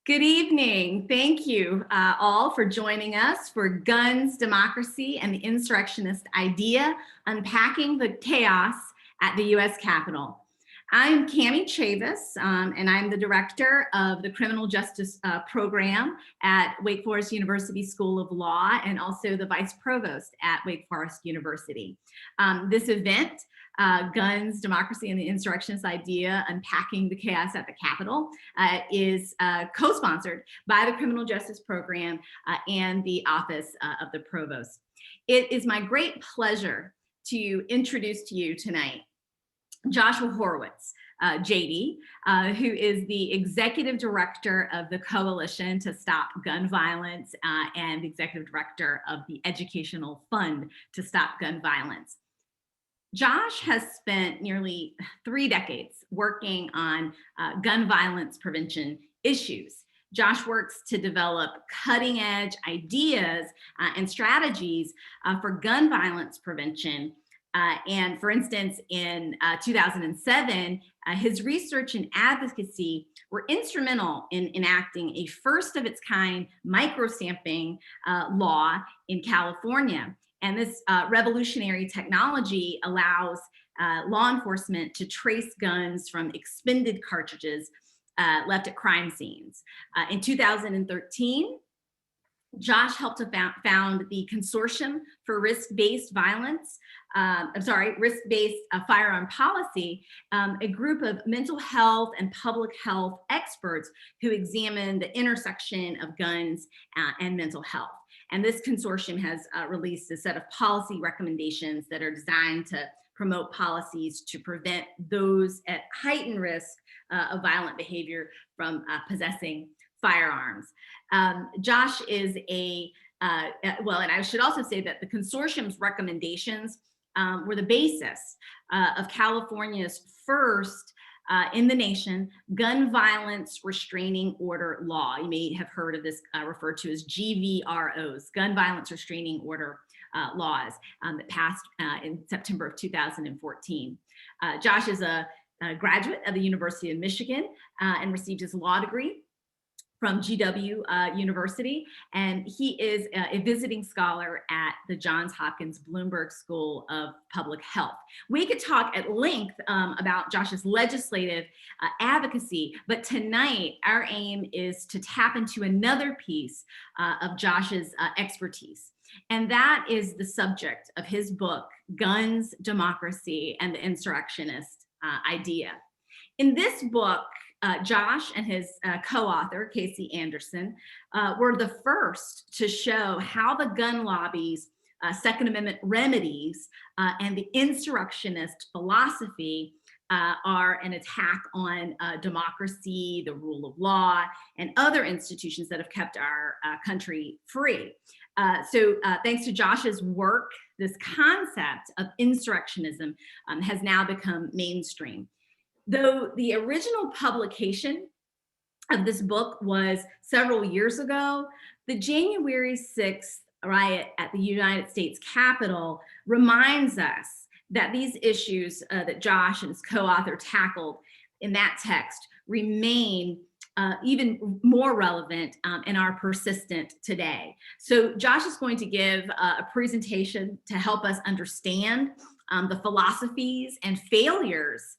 Good evening. Thank you all for joining us for Guns, Democracy, and the Insurrectionist Idea, Unpacking the Chaos at the U.S. Capitol. I'm Cami Chavis, and I'm the director of the Criminal Justice Program at Wake Forest University School of Law and also the Vice Provost at Wake Forest University. This event, Guns, Democracy, and the Insurrectionist Idea, Unpacking the Chaos at the Capitol, is co-sponsored by the Criminal Justice Program and the Office of the Provost. It is my great pleasure to introduce to you tonight Josh Horwitz, JD, who is the executive director of the Coalition to Stop Gun Violence and the executive director of the Educational Fund to Stop Gun Violence. Josh has spent nearly 3 decades working on gun violence prevention issues. Josh works to develop cutting-edge ideas and strategies for gun violence prevention. And for instance, in 2007, his research and advocacy were instrumental in enacting a first-of-its-kind microstamping law in California. And this revolutionary technology allows law enforcement to trace guns from expended cartridges left at crime scenes. In 2013, Josh helped to found the Consortium for Risk-Based Firearm Policy, a group of mental health and public health experts who examine the intersection of guns and mental health. And this consortium has released a set of policy recommendations that are designed to promote policies to prevent those at heightened risk of violent behavior from possessing firearms. Josh is and I should also say that the consortium's recommendations were the basis of California's first in the nation gun violence restraining order law. You may have heard of this referred to as GVROs, gun violence restraining order laws that passed in September of 2014. Josh is a graduate of the University of Michigan and received his law degree from GW University, and he is a visiting scholar at the Johns Hopkins Bloomberg School of Public Health. We could talk at length about Josh's legislative advocacy, but tonight our aim is to tap into another piece of Josh's expertise, and that is the subject of his book, Guns, Democracy, and the Insurrectionist Idea. In this book, Josh and his co-author, Casey Anderson, were the first to show how the gun lobby's Second Amendment remedies and the insurrectionist philosophy are an attack on democracy, the rule of law, and other institutions that have kept our country free. So thanks to Josh's work, this concept of insurrectionism has now become mainstream. Though the original publication of this book was several years ago, the January 6th riot at the United States Capitol reminds us that these issues that Josh and his co-author tackled in that text remain even more relevant and are persistent today. So Josh is going to give a presentation to help us understand the philosophies and failures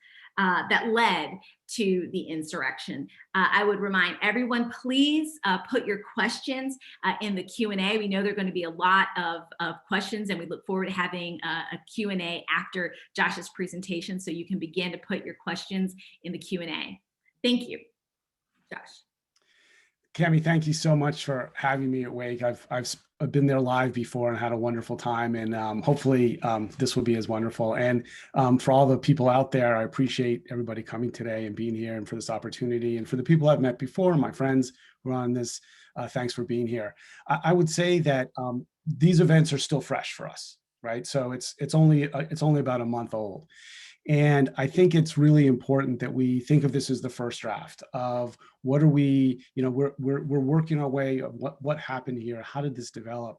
that led to the insurrection. I would remind everyone, please put your questions in the Q&A. We know there are going to be a lot of questions, and we look forward to having a Q&A after Josh's presentation, so you can begin to put your questions in the Q&A. Thank you, Josh. Cami, thank you so much for having me at Wake. I've been there live before and had a wonderful time, and hopefully this will be as wonderful. And for all the people out there, I appreciate everybody coming today and being here and for this opportunity. And for the people I've met before, my friends who are on this, thanks for being here. I would say that these events are still fresh for us, right? So it's only about a month old. And I think it's really important that we think of this as the first draft of what are we, we're working our way of what happened here, how did this develop?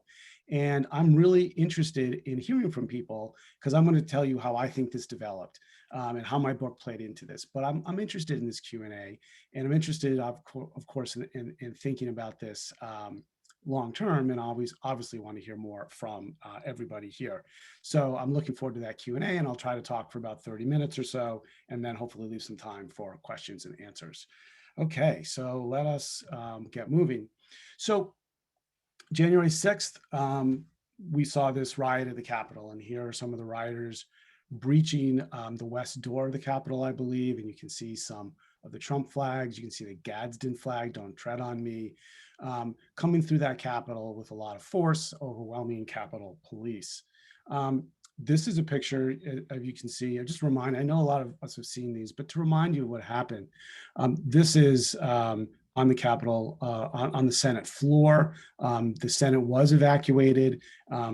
And I'm really interested in hearing from people because I'm going to tell you how I think this developed. and how my book played into this. But I'm interested in this Q&A, and I'm interested, of course, in thinking about this long term, and always obviously want to hear more from everybody here. So I'm looking forward to that Q&A, and I'll try to talk for about 30 minutes or so, and then hopefully leave some time for questions and answers. Okay, so let us get moving. So January 6th, we saw this riot at the Capitol, and here are some of the rioters breaching the west door of the Capitol, I believe, and you can see some of the Trump flags. You can see the Gadsden flag, "Don't tread on me," coming through that Capitol with a lot of force, overwhelming Capitol Police. This is a picture, as you can see, just remind, I know a lot of us have seen these, but to remind you what happened. This is on the Capitol, on the Senate floor. The Senate was evacuated.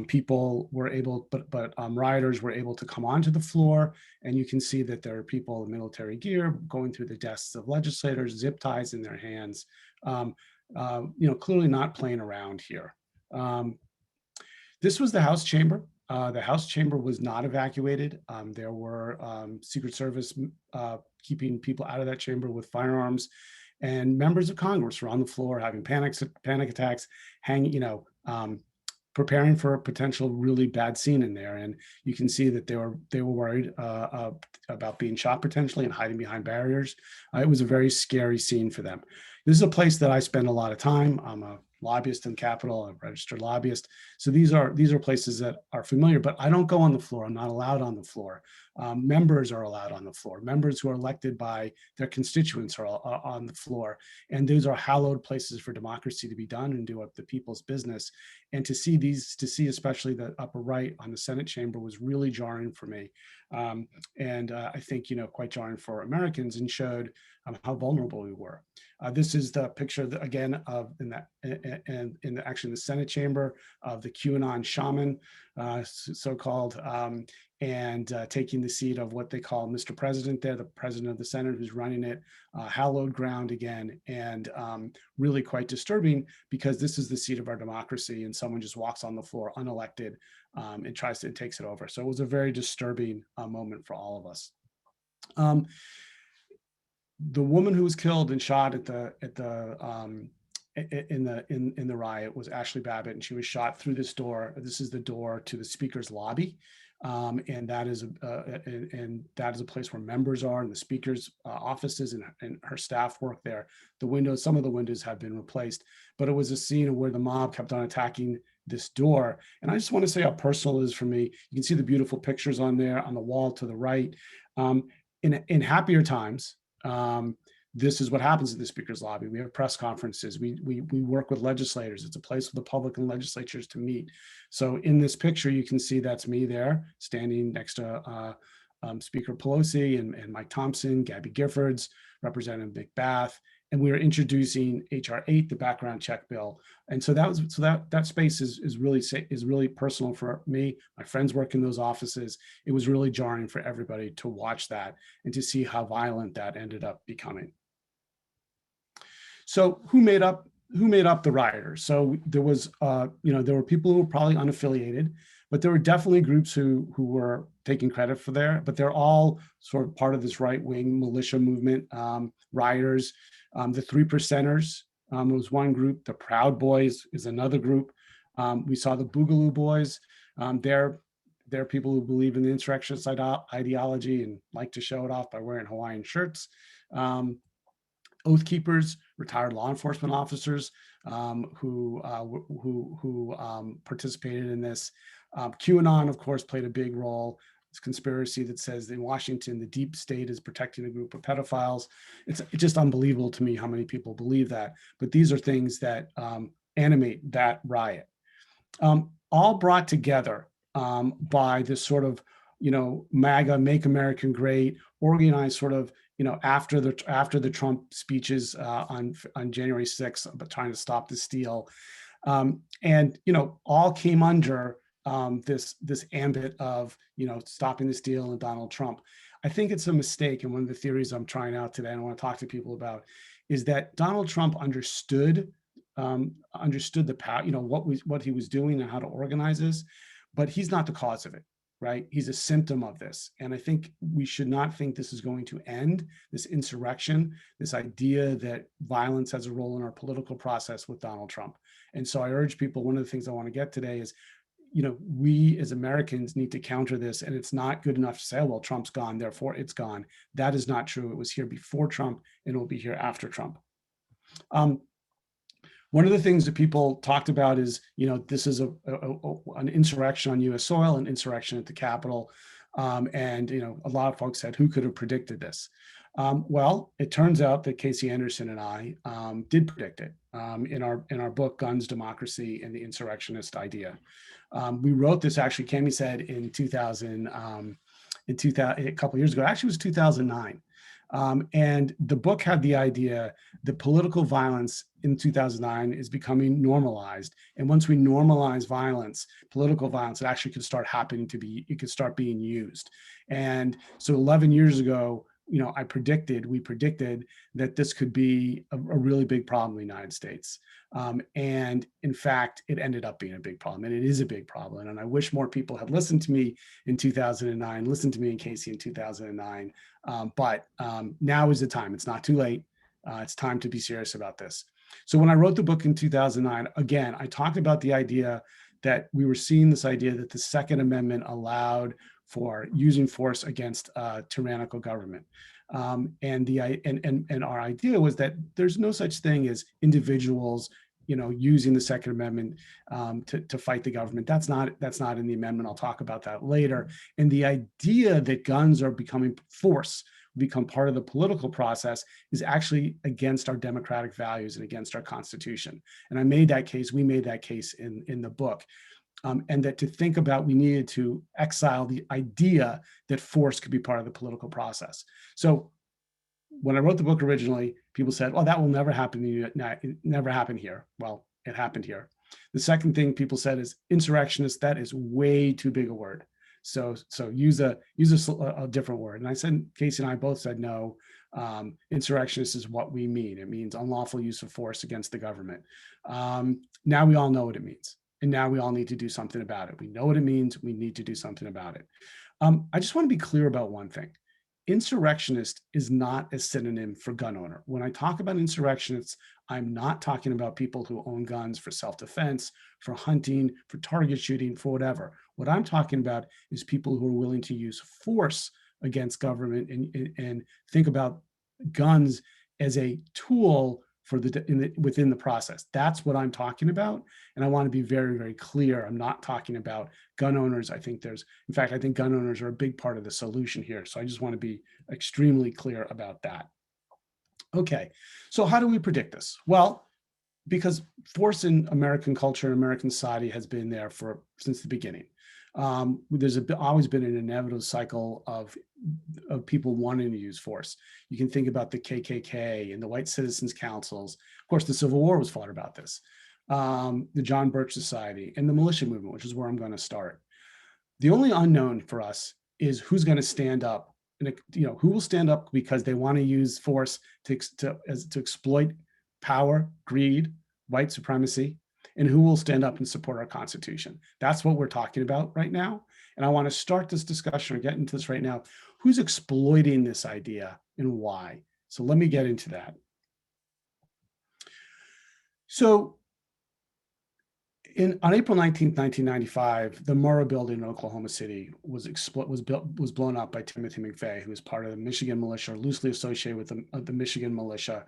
People were able, but rioters were able to come onto the floor, and you can see that there are people in military gear going through the desks of legislators, zip ties in their hands. Clearly not playing around here. This was the House chamber. The House chamber was not evacuated. There were Secret Service keeping people out of that chamber with firearms, and members of Congress were on the floor having panic attacks, preparing for a potential really bad scene in there. And you can see that they were worried about being shot potentially and hiding behind barriers. It was a very scary scene for them. This is a place that I spend a lot of time. I'm a lobbyist in the Capitol, a registered lobbyist. So these are places that are familiar, but I don't go on the floor. I'm not allowed on the floor. Members are allowed on the floor. Members who are elected by their constituents are on the floor. And these are hallowed places for democracy to be done and do up the people's business. And to see especially the upper right on the Senate chamber was really jarring for me. And I think, quite jarring for Americans, and showed how vulnerable we were. This is the picture again of actually the Senate chamber of the QAnon shaman, so-called, and taking the seat of what they call Mr. President there, the president of the Senate who's running it, hallowed ground again, and really quite disturbing because this is the seat of our democracy, and someone just walks on the floor unelected and takes it over. So it was a very disturbing moment for all of us. The woman who was killed and shot in the riot was Ashley Babbitt, and she was shot through this door. This is the door to the Speaker's lobby, and that is a place where members are, and the Speaker's offices and her staff work there. Some of the windows have been replaced, but it was a scene where the mob kept on attacking this door. And I just want to say how personal it is for me. You can see the beautiful pictures on there on the wall to the right. In happier times, this is what happens at the Speaker's lobby. We have press conferences. We work with legislators. It's a place for the public and legislatures to meet. So in this picture, you can see that's me there, standing next to Speaker Pelosi and Mike Thompson, Gabby Giffords, Representative McBath, and we are introducing HR 8, the background check bill. And so that space is really personal for me. My friends work in those offices. It was really jarring for everybody to watch that and to see how violent that ended up becoming. So who made up the rioters? So there was there were people who were probably unaffiliated, but there were definitely groups who were taking credit for but they're all sort of part of this right-wing militia movement. Rioters, the 3%ers was one group. The Proud Boys is another group. We saw the Boogaloo Boys. They're people who believe in the insurrectionist ideology and like to show it off by wearing Hawaiian shirts. Oath Keepers, retired law enforcement officers who participated in this. QAnon, of course, played a big role. This conspiracy that says in Washington, the deep state is protecting a group of pedophiles. It's just unbelievable to me how many people believe that. But these are things that animate that riot. All brought together by this sort of, MAGA, Make America Great, organized sort of, after the Trump speeches on January 6th, but trying to stop the steal, and all came under this ambit of stopping the steal and Donald Trump. I think it's a mistake, and one of the theories I'm trying out today and I want to talk to people about is that Donald Trump understood the power, what he was doing and how to organize this, but he's not the cause of it. right? He's a symptom of this. And I think we should not think this is going to end, this insurrection, this idea that violence has a role in our political process with Donald Trump. And so I urge people, one of the things I want to get today is, we as Americans need to counter this. And it's not good enough to say, oh, well, Trump's gone, therefore it's gone. That is not true. It was here before Trump and it will be here after Trump. One of the things that people talked about is, this is an insurrection on US soil, an insurrection at the Capitol. And a lot of folks said, who could have predicted this? Well, it turns out that Casey Anderson and I did predict it in our book, Guns, Democracy, and the Insurrectionist Idea. We wrote this, actually, Cami said, in 2000, a couple of years ago. Actually, it was 2009. And the book had the idea that political violence in 2009 is becoming normalized. And once we normalize violence, political violence, it actually could start happening it could start being used. And so 11 years ago, we predicted that this could be a really big problem in the United States. And in fact, it ended up being a big problem, and it is a big problem. And I wish more people had listened to me in 2009, listened to me and Casey in 2009. But now is the time. It's not too late. It's time to be serious about this. So when I wrote the book in 2009, again, I talked about the idea that we were seeing this idea that the Second Amendment allowed for using force against a tyrannical government. And our idea was that there's no such thing as individuals, using the Second Amendment to fight the government. That's not in the amendment. I'll talk about that later. And the idea that guns are become part of the political process is actually against our democratic values and against our Constitution. And we made that case in the book. And that to think about, we needed to exile the idea that force could be part of the political process. So when I wrote the book originally, people said, well, that will never happen. It never happened here. Well, it happened here. The second thing people said is insurrectionist. That is way too big a word. So use a different word. And I said, Casey and I both said, no, insurrectionist is what we mean. It means unlawful use of force against the government. Now we all know what it means. And now we all need to do something about it. We know what it means. We need to do something about it. I just want to be clear about one thing. Insurrectionist is not a synonym for gun owner. When I talk about insurrectionists, I'm not talking about people who own guns for self-defense, for hunting, for target shooting, for whatever. What I'm talking about is people who are willing to use force against government and think about guns as a tool for within the process. That's what I'm talking about. And I want to be very, very clear. I'm not talking about gun owners. I think gun owners are a big part of the solution here. So I just want to be extremely clear about that. Okay, so how do we predict this? Well, because force in American culture and American society has been there since the beginning. There's always been an inevitable cycle of people wanting to use force. You can think about the KKK and the White Citizens Councils. Of course, the Civil War was fought about this. The John Birch Society and the militia movement, which is where I'm going to start. The only unknown for us is who's going to stand up, and who will stand up because they want to use force to exploit power, greed, white supremacy, and who will stand up and support our Constitution. That's what we're talking about right now. And I want to start this discussion or get into this right now. Who's exploiting this idea and why? So let me get into that. So on April 19th, 1995, the Murrah building in Oklahoma City was blown up by Timothy McVeigh, who was part of the Michigan militia, or loosely associated with the Michigan militia.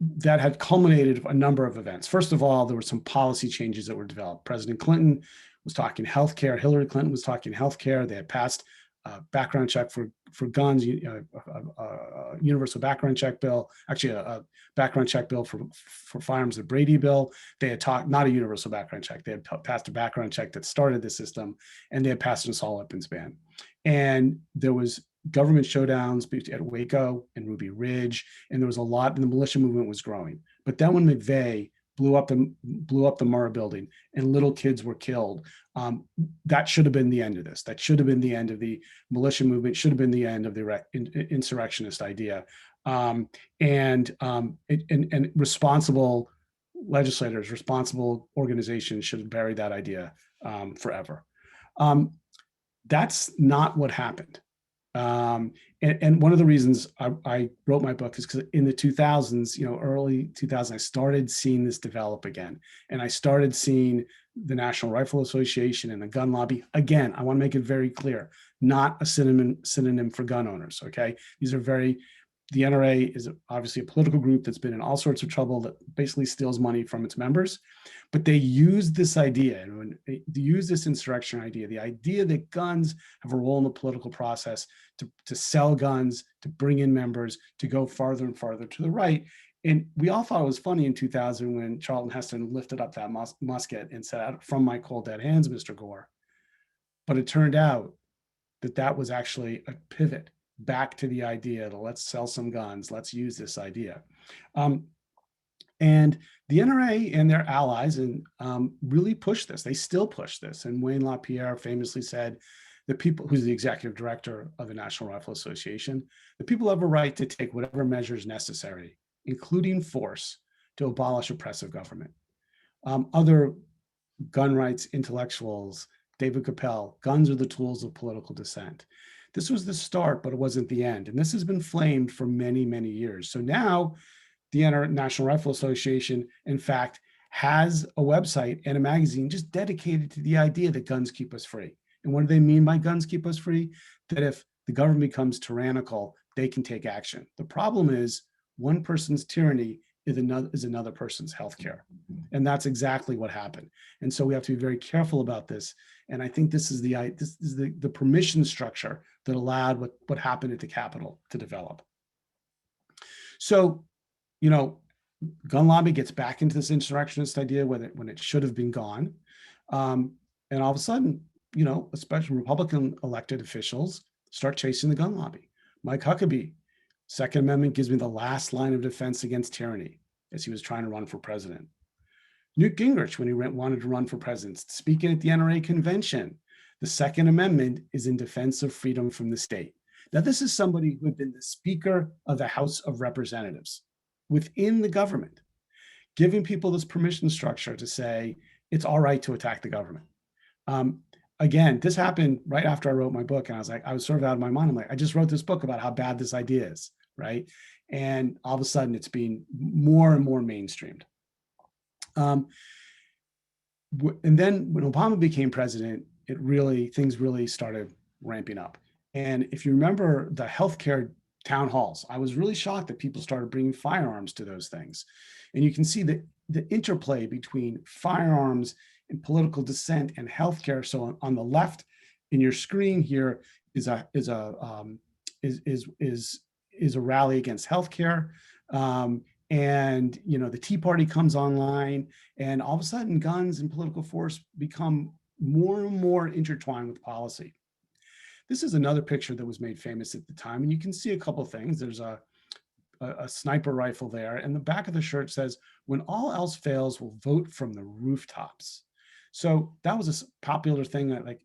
That had culminated a number of events. First of all, there were some policy changes that were developed. President Clinton was talking healthcare. Hillary Clinton was talking healthcare. They had passed a background check for guns, a universal background check bill, actually a background check bill for firearms, the Brady bill. They had not a universal background check. They had passed a background check that started the system, and they had passed an assault weapons ban. And there was government showdowns at Waco and Ruby Ridge, and there was a lot, and the militia movement was growing. But then when McVeigh blew up the Murrah building and little kids were killed, that should have been the end of this. That should have been the end of the militia movement, should have been the end of the insurrectionist idea. And responsible legislators, responsible organizations should have buried that idea forever. That's not what happened. And one of the reasons I wrote my book is because in the 2000s, early 2000s, I started seeing this develop again. And I started seeing the National Rifle Association and the gun lobby. Again, I want to make it very clear, not a synonym for gun owners, okay? The NRA is obviously a political group that's been in all sorts of trouble, that basically steals money from its members. But they use this idea, and when they use this insurrection idea, the idea that guns have a role in the political process to sell guns, to bring in members, to go farther and farther to the right. And we all thought it was funny in 2000 when Charlton Heston lifted up that musket and said, "From my cold dead hands, Mr. Gore." But it turned out that that was actually a pivot back to the idea that let's sell some guns, let's use this idea. And the NRA and their allies really push this. They still push this. And Wayne LaPierre famously said, the people, who's the executive director of the National Rifle Association, the people have a right to take whatever measures necessary, including force, to abolish oppressive government. Other gun rights intellectuals, David Capel, guns are the tools of political dissent. This was the start, but it wasn't the end. And this has been flamed for many, many years. So now the National Rifle Association, in fact, has a website and a magazine just dedicated to the idea that guns keep us free. And what do they mean by guns keep us free? That if the government becomes tyrannical, they can take action. The problem is one person's tyranny is another person's healthcare. And that's exactly what happened. And so we have to be very careful about this. And I think this is the permission structure that allowed what happened at the Capitol to develop. So, gun lobby gets back into this insurrectionist idea when it should have been gone. And all of a sudden, especially Republican elected officials start chasing the gun lobby. Mike Huckabee, Second Amendment gives me the last line of defense against tyranny, as he was trying to run for president. Newt Gingrich, when he wanted to run for president, speaking at the NRA convention, the Second Amendment is in defense of freedom from the state. Now, this is somebody who had been the Speaker of the House of Representatives within the government, giving people this permission structure to say it's all right to attack the government. Again, this happened right after I wrote my book, and I was sort of out of my mind. I'm like, I just wrote this book about how bad this idea is, right? And all of a sudden, it's being more and more mainstreamed. And then when Obama became president, things really started ramping up. And if you remember the healthcare town halls, I was really shocked that people started bringing firearms to those things. And you can see the interplay between firearms and political dissent and healthcare. So on the left in your screen here is a rally against healthcare. And the Tea Party comes online, and all of a sudden guns and political force become more and more intertwined with policy. This is another picture that was made famous at the time, and you can see a couple of things. There's a sniper rifle there, and the back of the shirt says, "When all else fails, we'll vote from the rooftops." So that was a popular thing that,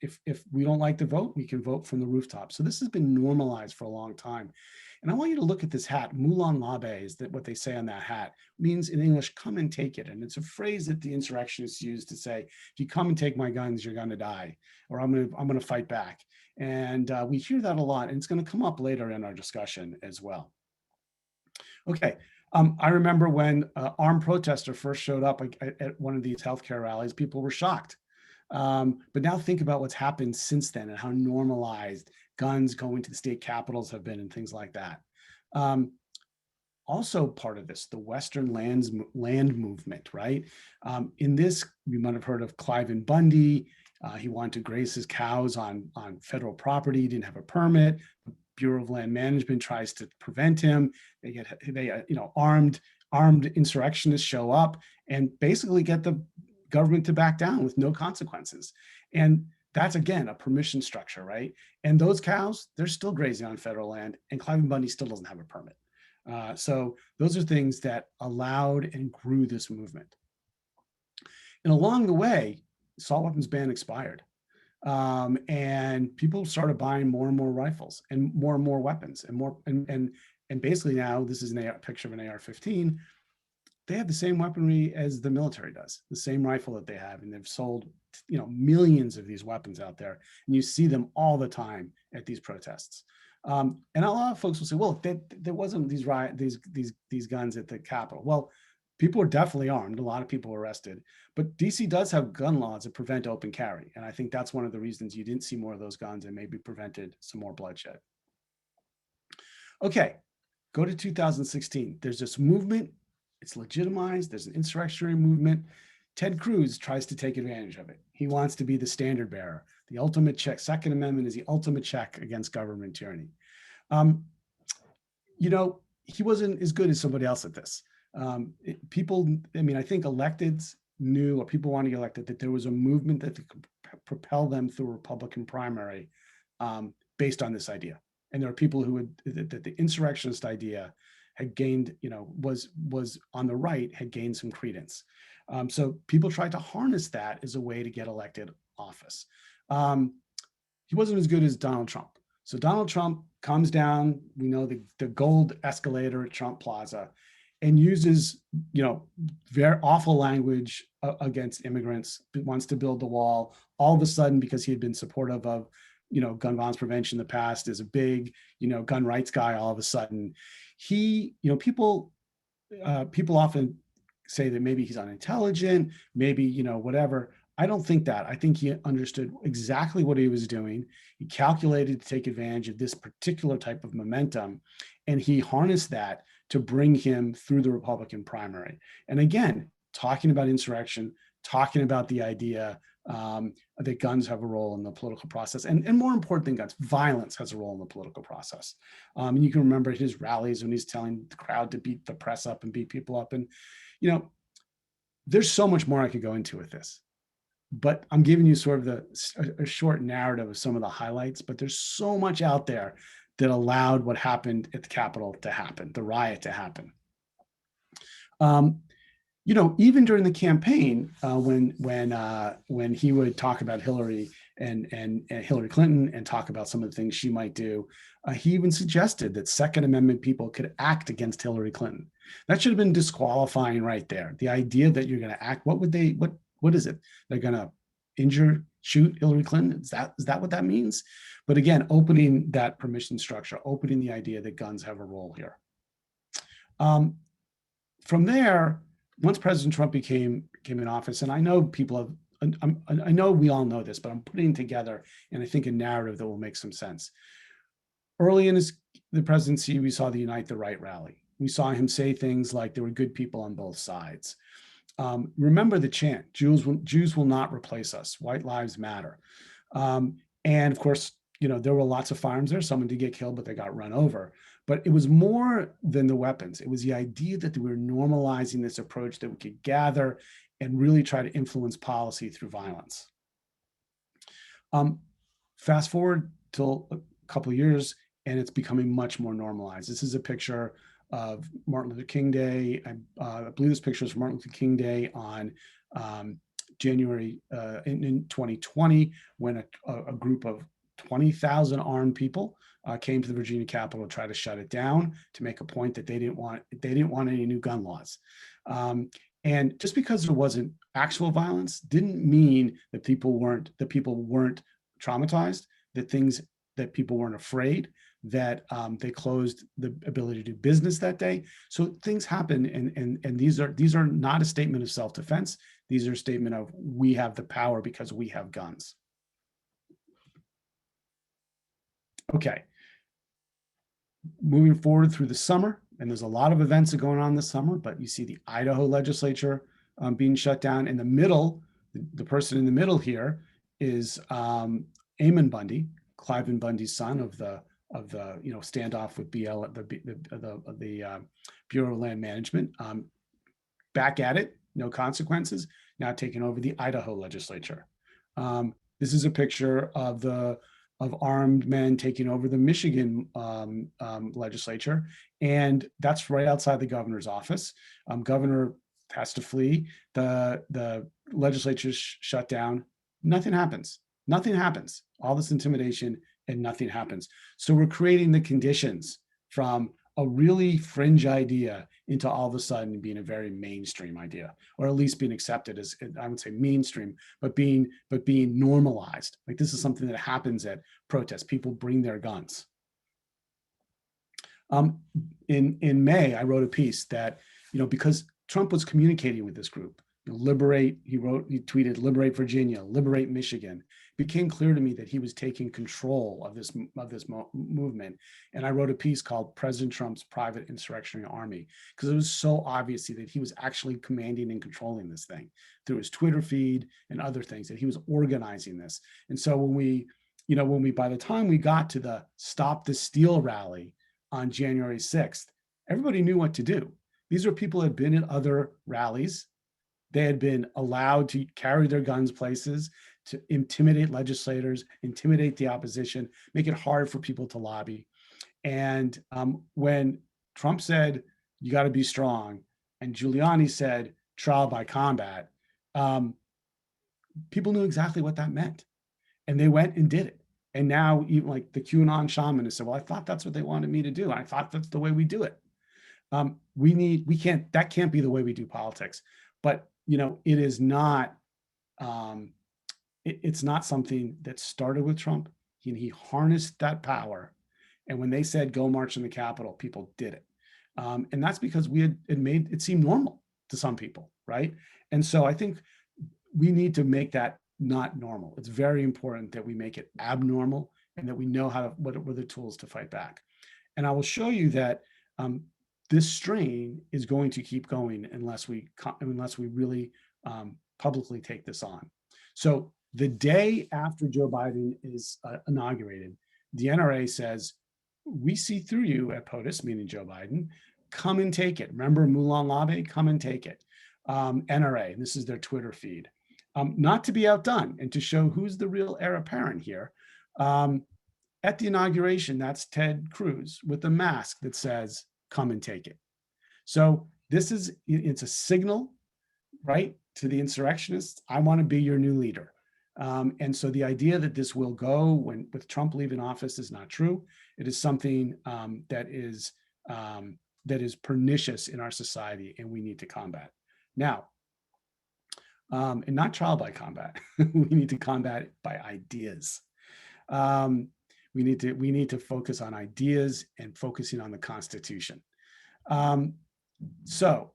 if we don't like the vote, we can vote from the rooftops. So this has been normalized for a long time. And I want you to look at this hat. Moulin Labe is what they say on that hat. Means in English, come and take it. And it's a phrase that the insurrectionists use to say, if you come and take my guns, you're going to die, or I'm going to fight back. And we hear that a lot, and it's going to come up later in our discussion as well. Okay. I remember when armed protester first showed up at one of these healthcare rallies, people were shocked. But now think about what's happened since then and how normalized guns going to the state capitals have been and things like that. Also part of this, the Western land movement, right? In this, you might have heard of Cliven Bundy. He wanted to graze his cows on federal property, he didn't have a permit. The Bureau of Land Management tries to prevent him. Armed insurrectionists show up and basically get the government to back down with no consequences. And that's, again, a permission structure, right? And those cows, they're still grazing on federal land, and Cliven Bundy still doesn't have a permit. So those are things that allowed and grew this movement. And along the way, assault weapons ban expired. And people started buying more and more rifles and more weapons and basically now this is a picture of an AR-15. They have the same weaponry as the military does, the same rifle that they have, and they've sold millions of these weapons out there, and you see them all the time at these protests. And a lot of folks will say, well, there wasn't these guns at the Capitol. Well, people were definitely armed. A lot of people were arrested, but DC does have gun laws that prevent open carry. And I think that's one of the reasons you didn't see more of those guns and maybe prevented some more bloodshed. Okay, go to 2016. There's this movement. It's legitimized. There's an insurrectionary movement. Ted Cruz tries to take advantage of it. He wants to be the standard bearer. The ultimate check. Second Amendment is the ultimate check against government tyranny. He wasn't as good as somebody else at this. I think electeds knew, or people wanting to get elected, that there was a movement that could propel them through a Republican primary based on this idea. And there are people who that the insurrectionist idea had gained, was on the right, had gained some credence. So people tried to harness that as a way to get elected office. He wasn't as good as Donald Trump. So Donald Trump comes down, we know the gold escalator at Trump Plaza, and uses, very awful language against immigrants, wants to build the wall. All of a sudden, because he had been supportive of, gun violence prevention in the past, is a big, gun rights guy. All of a sudden, people often say that maybe he's unintelligent, maybe, whatever. I don't think that. I think he understood exactly what he was doing. He calculated to take advantage of this particular type of momentum, and he harnessed that to bring him through the Republican primary. And again, talking about insurrection, talking about the idea that guns have a role in the political process, and more important than guns, violence has a role in the political process. And you can remember at his rallies when he's telling the crowd to beat the press up and beat people up. And, there's so much more I could go into with this, but I'm giving you sort of a short narrative of some of the highlights, but there's so much out there that allowed what happened at the Capitol to happen, the riot to happen. Even during the campaign, when he would talk about Hillary and Hillary Clinton and talk about some of the things she might do, he even suggested that Second Amendment people could act against Hillary Clinton. That should have been disqualifying right there. The idea that you're going to act, what is it? They're going to shoot Hillary Clinton? Is that what that means? But again, opening that permission structure, opening the idea that guns have a role here. From there, once President Trump came in office, and I know I know we all know this, but I'm putting together, and I think, a narrative that will make some sense. Early in the presidency, we saw the Unite the Right rally. We saw him say things like there were good people on both sides. Remember the chant, Jews will not replace us, white lives matter. And of course, there were lots of firearms there. Someone did get killed, but they got run over. But it was more than the weapons. It was the idea that we were normalizing this approach, that we could gather and really try to influence policy through violence. Fast forward till a couple of years, and it's becoming much more normalized. This is a picture of Martin Luther King Day. I believe this picture is from Martin Luther King Day on January in 2020, when a group of 20,000 armed people came to the Virginia Capitol to try to shut it down, to make a point that they didn't want any new gun laws. And just because there wasn't actual violence didn't mean that people weren't traumatized, that people weren't afraid, that they closed the ability to do business that day. So things happen, and these are not a statement of self-defense. These are a statement of, we have the power because we have guns. Okay, moving forward through the summer, and there's a lot of events that are going on this summer, but you see the Idaho legislature being shut down. In the middle, the person in the middle here is Eamon Bundy, Cliven Bundy's son, of the standoff with the Bureau of Land Management. Back at it, no consequences, now taking over the Idaho legislature. This is a picture of armed men taking over the Michigan legislature, and that's right outside the governor's office. Governor has to flee. The legislature's shut down. Nothing happens. Nothing happens. All this intimidation, and nothing happens. So we're creating the conditions from a really fringe idea into all of a sudden being a very mainstream idea, or at least being accepted as, I would say mainstream, but being normalized. Like, this is something that happens at protests. People bring their guns. In May, I wrote a piece that, because Trump was communicating with this group, liberate, he tweeted, liberate Virginia, liberate Michigan. It became clear to me that he was taking control of this movement. And I wrote a piece called President Trump's Private Insurrectionary Army, because it was so obvious that he was actually commanding and controlling this thing through his Twitter feed and other things, that he was organizing this. And so by the time we got to the Stop the Steal rally on January 6th, everybody knew what to do. These are people who had been at other rallies. They had been allowed to carry their guns places, to intimidate legislators, intimidate the opposition, make it hard for people to lobby. And when Trump said, you got to be strong, and Giuliani said, trial by combat, people knew exactly what that meant. And they went and did it. And now, even like the QAnon shaman has said, well, I thought that's what they wanted me to do. I thought that's the way we do it. That can't be the way we do politics. But, it is not, it's not something that started with Trump. He harnessed that power. And when they said, go march in the Capitol, people did it. And that's because we had made it seem normal to some people, right? And so I think we need to make that not normal. It's very important that we make it abnormal, and that we know what are the tools to fight back. And I will show you that this strain is going to keep going unless we really publicly take this on. So the day after Joe Biden is inaugurated, the NRA says, we see through you at POTUS, meaning Joe Biden, come and take it. Remember Moulin Labe, come and take it. NRA, this is their Twitter feed. Not to be outdone, and to show who's the real heir apparent here. At the inauguration, that's Ted Cruz with a mask that says, come and take it. So it's a signal, right, to the insurrectionists. I want to be your new leader. And so the idea that this will go with Trump leaving office is not true. It is something that is pernicious in our society, and we need to combat. Now, and not trial by combat. We need to combat it by ideas. We need to focus on ideas and focusing on the Constitution. So,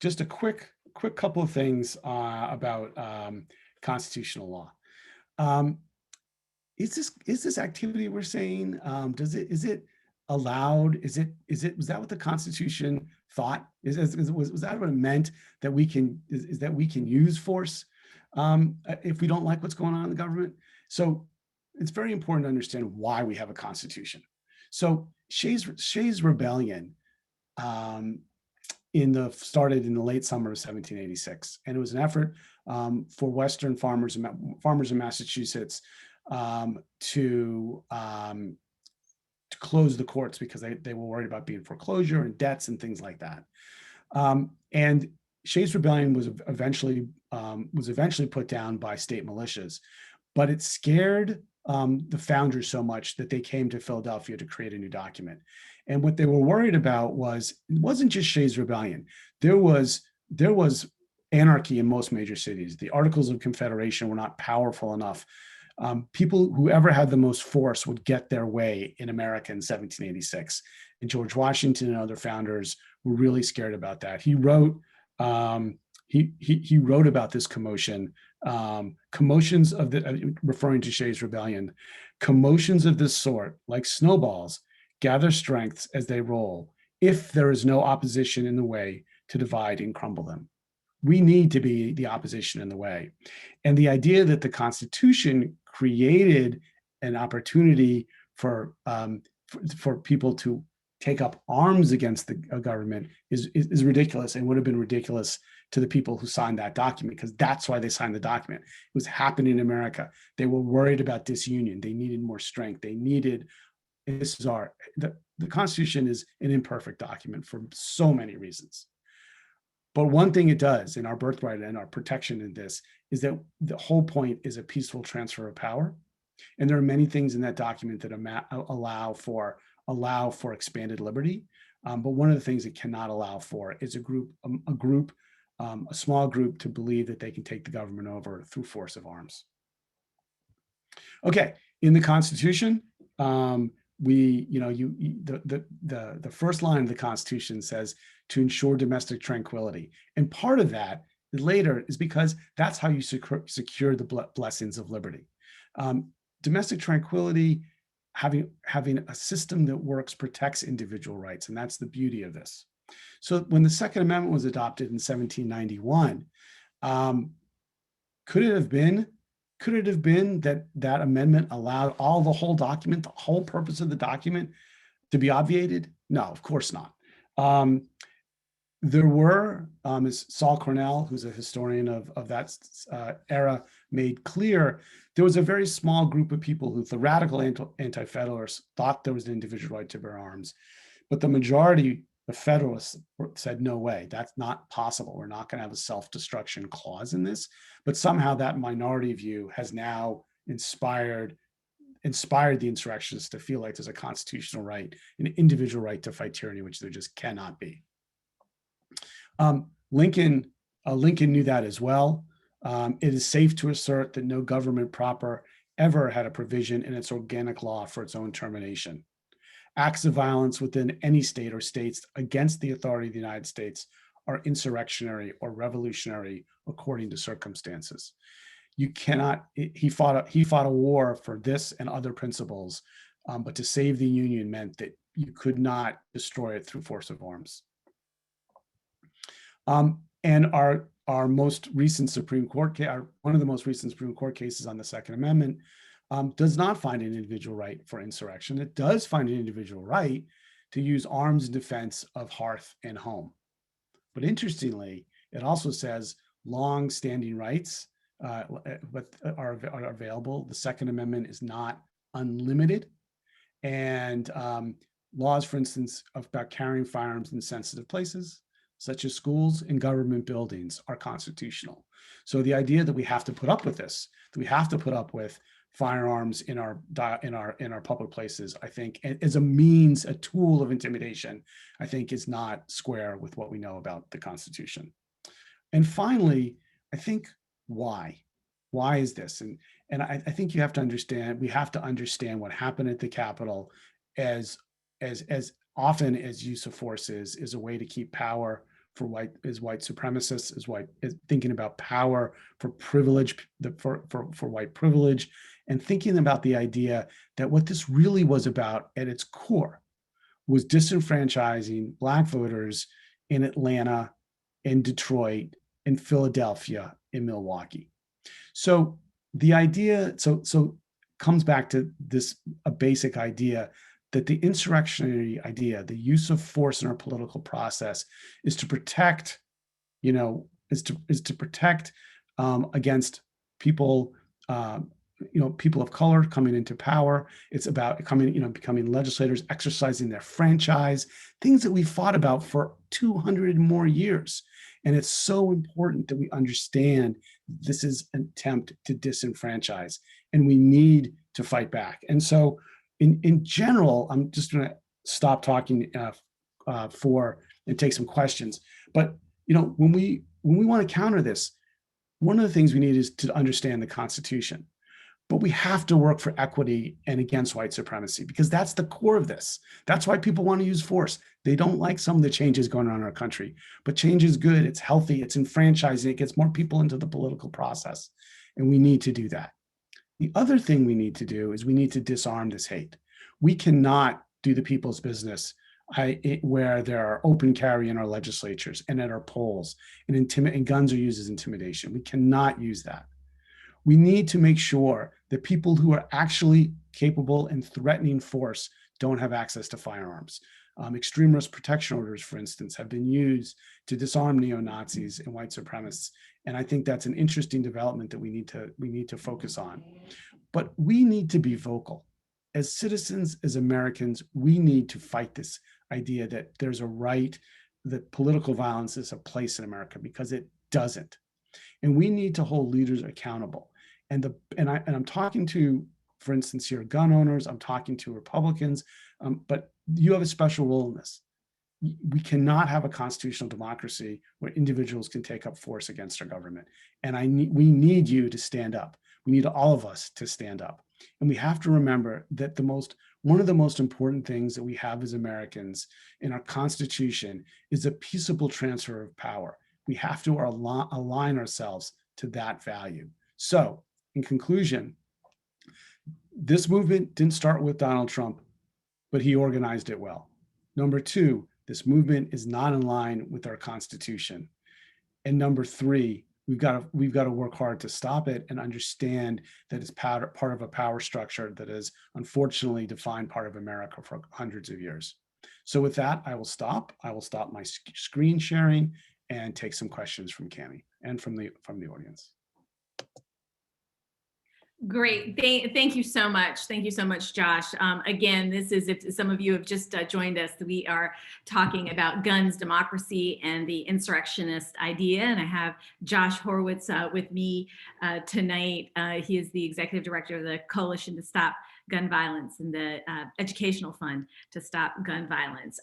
just a quick couple of things about constitutional law. Is this activity we're saying? Is it allowed? Was that what the Constitution thought? Was that what it meant, that we can use force if we don't like what's going on in the government? So it's very important to understand why we have a Constitution. So Shays' Rebellion started in the late summer of 1786, and it was an effort for Western farmers in Massachusetts to close the courts, because they were worried about being foreclosure and debts and things like that. And Shays' Rebellion was eventually put down by state militias, but it scared the founders so much that they came to Philadelphia to create a new document. And what they were worried about it wasn't just Shays' Rebellion. There was anarchy in most major cities. The Articles of Confederation were not powerful enough. Whoever had the most force would get their way in America in 1786. And George Washington and other founders were really scared about that. He wrote about this commotion, commotions referring to Shays' Rebellion, commotions of this sort, like snowballs, gather strengths as they roll, if there is no opposition in the way to divide and crumble them. We need to be the opposition in the way. And the idea that the Constitution created an opportunity for people to take up arms against the government is ridiculous, and would have been ridiculous to the people who signed that document, because that's why they signed the document. It was happening in America. They were worried about disunion. They needed more strength. The Constitution is an imperfect document for so many reasons. But one thing it does, in our birthright and our protection in this, is that the whole point is a peaceful transfer of power. And there are many things in that document that allow for allow for expanded liberty. But one of the things it cannot allow for is a small group to believe that they can take the government over through force of arms. Okay, in the Constitution, the first line of the Constitution says to ensure domestic tranquility, and part of that later is because that's how you secure the blessings of liberty. Domestic tranquility, having a system that works, protects individual rights, and that's the beauty of this. So when the Second Amendment was adopted in 1791, could it have been that that amendment allowed the whole document, the whole purpose of the document, to be obviated? No, of course not. There were, as Saul Cornell, who's a historian of that era, made clear, there was a very small group of people who, the radical anti-federalists, thought there was an individual right to bear arms. But the majority, the Federalists, said, no way, that's not possible. We're not going to have a self-destruction clause in this. But somehow that minority view has now inspired the insurrectionists to feel like there's a constitutional right, an individual right to fight tyranny, which there just cannot be. Lincoln knew that as well. It is safe to assert that no government proper ever had a provision in its organic law for its own termination. Acts of violence within any state or states against the authority of the United States are insurrectionary or revolutionary according to circumstances. You cannot, he fought a war for this and other principles, but to save the Union meant that you could not destroy it through force of arms. And our most recent Supreme Court case, one of the most recent Supreme Court cases on the Second Amendment, does not find an individual right for insurrection. It does find an individual right to use arms in defense of hearth and home. But interestingly, it also says long-standing rights are available. The Second Amendment is not unlimited. And laws, for instance, about carrying firearms in sensitive places, such as schools and government buildings, are constitutional. So the idea that we have to put up with this, that we have to put up with firearms in our public places, I think, as a tool of intimidation, I think is not square with what we know about the Constitution. And finally, I think why is this? And I think we have to understand what happened at the Capitol as often as use of force is a way to keep power for white supremacists, is thinking about power for privilege, for white privilege, and thinking about the idea that what this really was about at its core was disenfranchising Black voters in Atlanta, in Detroit, in Philadelphia, in Milwaukee. So the idea, so comes back to a basic idea that the insurrectionary idea, the use of force in our political process, is to protect, against people, people of color coming into power. It's about becoming legislators, exercising their franchise, things that we fought about for 200 more years. And it's so important that we understand this is an attempt to disenfranchise, and we need to fight back. And so in general, I'm just going to stop talking and take some questions. But when we want to counter this, one of the things we need is to understand the Constitution. But we have to work for equity and against white supremacy, because that's the core of this. That's why people want to use force. They don't like some of the changes going on in our country, but change is good. It's healthy. It's enfranchising. It gets more people into the political process, and we need to do that. The other thing we need to do is we need to disarm this hate. We cannot do the people's business where there are open carry in our legislatures and at our polls, and guns are used as intimidation. We cannot use that. We need to make sure that people who are actually capable and threatening force don't have access to firearms. Extreme risk protection orders, for instance, have been used to disarm neo-Nazis and white supremacists. And I think that's an interesting development that we need to focus on. But we need to be vocal. As citizens, as Americans, we need to fight this idea that there's a right, that political violence is a place in America, because it doesn't. And we need to hold leaders accountable. And I'm talking to for instance, here, gun owners, I'm talking to Republicans, but you have a special role in this. We cannot have a constitutional democracy where individuals can take up force against our government. And we need you to stand up. We need all of us to stand up. And we have to remember that one of the most important things that we have as Americans in our Constitution is a peaceable transfer of power. We have to align ourselves to that value. So, in conclusion, this movement didn't start with Donald Trump, but he organized it well. Number two, this movement is not in line with our Constitution. And number three, we've got to work hard to stop it and understand that it's part of a power structure that has unfortunately defined part of America for hundreds of years. So with that, I will stop. I will stop my screen sharing and take some questions from Cami and from the audience. Great. Thank you so much. Thank you so much, Josh. Again, this is, if some of you have just joined us, we are talking about guns, democracy, and the insurrectionist idea. And I have Josh Horwitz with me tonight. He is the executive director of the Coalition to Stop Gun Violence and the Educational Fund to Stop Gun Violence.